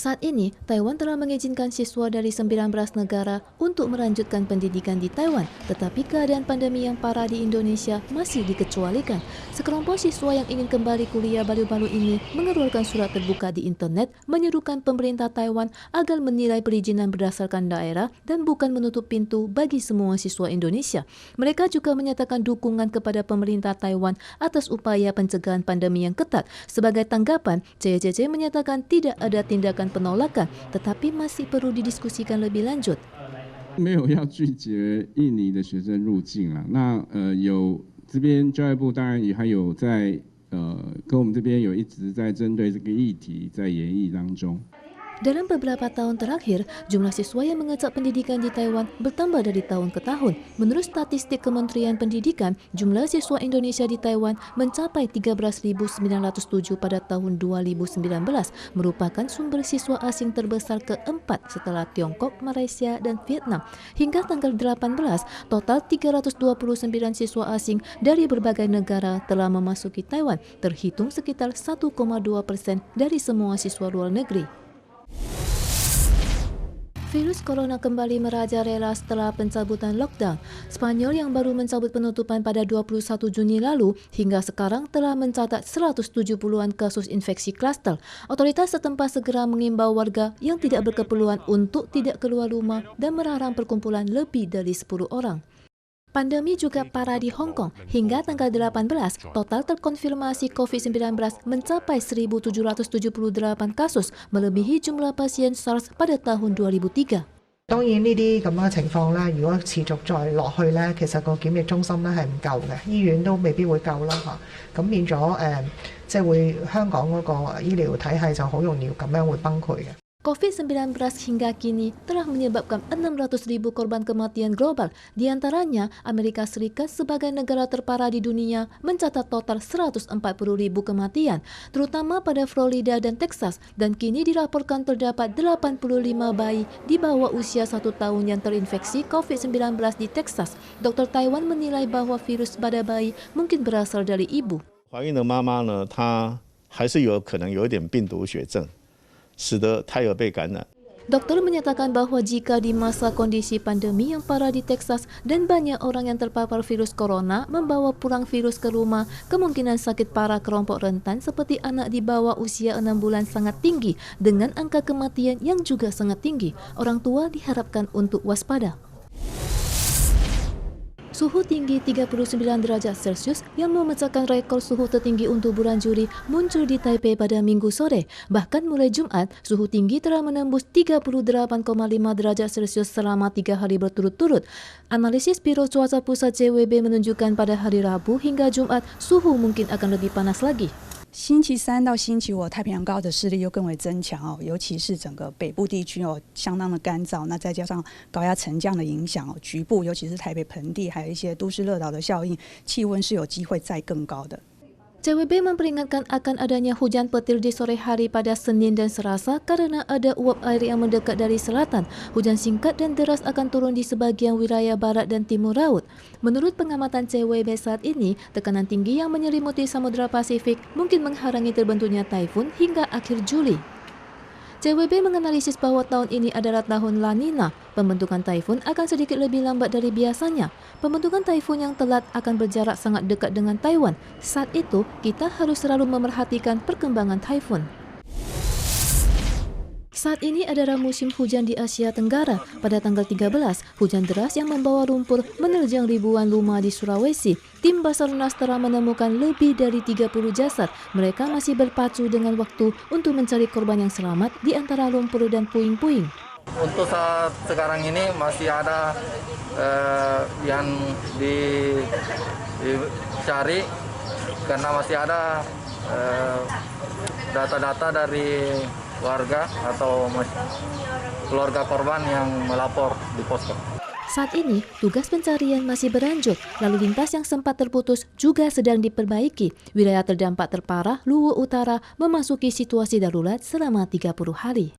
Saat ini, Taiwan telah mengizinkan siswa dari 19 negara untuk melanjutkan pendidikan di Taiwan, tetapi keadaan pandemi yang parah di Indonesia masih dikecualikan. Sekelompok siswa yang ingin kembali kuliah baru-baru ini mengeluarkan surat terbuka di internet menyerukan pemerintah Taiwan agar menilai perizinan berdasarkan daerah dan bukan menutup pintu bagi semua siswa Indonesia. Mereka juga menyatakan dukungan kepada pemerintah Taiwan atas upaya pencegahan pandemi yang ketat. Sebagai tanggapan, CCC menyatakan tidak ada tindakan penolakan, tetapi masih perlu didiskusikan lebih lanjut. 没有要拒绝印尼的学生入境啊，有这边教育部当然也还有在跟我们这边有一直在针对这个议题在研议当中。 Dalam beberapa tahun terakhir, jumlah siswa yang mengecap pendidikan di Taiwan bertambah dari tahun ke tahun. Menurut statistik Kementerian Pendidikan, jumlah siswa Indonesia di Taiwan mencapai 13.907 pada tahun 2019, merupakan sumber siswa asing terbesar keempat setelah Tiongkok, Malaysia, dan Vietnam. Hingga tanggal 18, total 329 siswa asing dari berbagai negara telah memasuki Taiwan, terhitung sekitar 1,2% dari semua siswa luar negeri. Virus corona kembali merajalela setelah pencabutan lockdown. Spanyol yang baru mencabut penutupan pada 21 Juni lalu hingga sekarang telah mencatat 170-an kasus infeksi klaster. Otoritas setempat segera mengimbau warga yang tidak berkeperluan untuk tidak keluar rumah dan melarang perkumpulan lebih dari 10 orang. Pandemi juga parah di Hong Kong. Hingga tanggal 18, total terkonfirmasi COVID-19 mencapai 1,778 kasus, melebihi jumlah pasien SARS pada tahun 2003. 當然呢啲咁嘅情況咧，如果持續再落去咧，其實個檢疫中心咧係唔夠嘅，醫院都未必會夠啦嚇。咁變咗即係會香港嗰個醫療體系就好容易咁樣會崩潰嘅。 COVID-19 hingga kini telah menyebabkan 600.000 korban kematian global. Di antaranya, Amerika Serikat sebagai negara terparah di dunia mencatat total 140.000 kematian, terutama pada Florida dan Texas. Dan kini dilaporkan terdapat 85 bayi di bawah usia 1 tahun yang terinfeksi COVID-19 di Texas. Dokter Taiwan menilai bahwa virus pada bayi mungkin berasal dari ibu. 怀孕的妈妈呢，她还是有可能有一点病毒血症。 使得胎儿被感染。 Dokter menyatakan bahwa jika di masa kondisi pandemi yang parah di Texas dan banyak orang yang terpapar virus corona membawa pulang virus ke rumah, kemungkinan sakit parah kelompok rentan seperti anak di bawah usia 6 bulan sangat tinggi dengan angka kematian yang juga sangat tinggi. Orang tua diharapkan untuk waspada. Suhu tinggi 39 derajat Celcius yang memecahkan rekor suhu tertinggi untuk bulan Juli muncul di Taipei pada Minggu sore. Bahkan mulai Jumat, suhu tinggi telah menembus 38,5 derajat Celcius selama 3 hari berturut-turut. Analisis Biro Cuaca Pusat CWB menunjukkan pada hari Rabu hingga Jumat, suhu mungkin akan lebih panas lagi. 星期三到星期五，太平洋高的势力又更为增强哦，尤其是整个北部地区哦，相当的干燥。那再加上高压沉降的影响哦，局部尤其是台北盆地，还有一些都市热岛的效应，气温是有机会再更高的。 CWB memperingatkan akan adanya hujan petir di sore hari pada Senin dan Selasa karena ada uap air yang mendekat dari selatan. Hujan singkat dan deras akan turun di sebagian wilayah barat dan timur laut. Menurut pengamatan CWB saat ini, tekanan tinggi yang menyelimuti Samudra Pasifik mungkin menghalangi terbentuknya taifun hingga akhir Juli. CWB menganalisis bahwa tahun ini adalah tahun La Nina. Pembentukan taifun akan sedikit lebih lambat dari biasanya. Pembentukan taifun yang telat akan berjarak sangat dekat dengan Taiwan. Saat itu, kita harus selalu memerhatikan perkembangan taifun. Saat ini adalah musim hujan di Asia Tenggara. Pada tanggal 13, hujan deras yang membawa lumpur menerjang ribuan rumah di Sulawesi. Tim Basarnas telah menemukan lebih dari 30 jasad. Mereka masih berpacu dengan waktu untuk mencari korban yang selamat di antara lumpur dan puing-puing. Untuk saat sekarang ini masih ada yang dicari karena masih ada data-data dari warga atau keluarga korban yang melapor di posko. Saat ini, tugas pencarian masih berlanjut. Lalu lintas yang sempat terputus juga sedang diperbaiki. Wilayah terdampak terparah, Luwu Utara, memasuki situasi darurat selama 30 hari.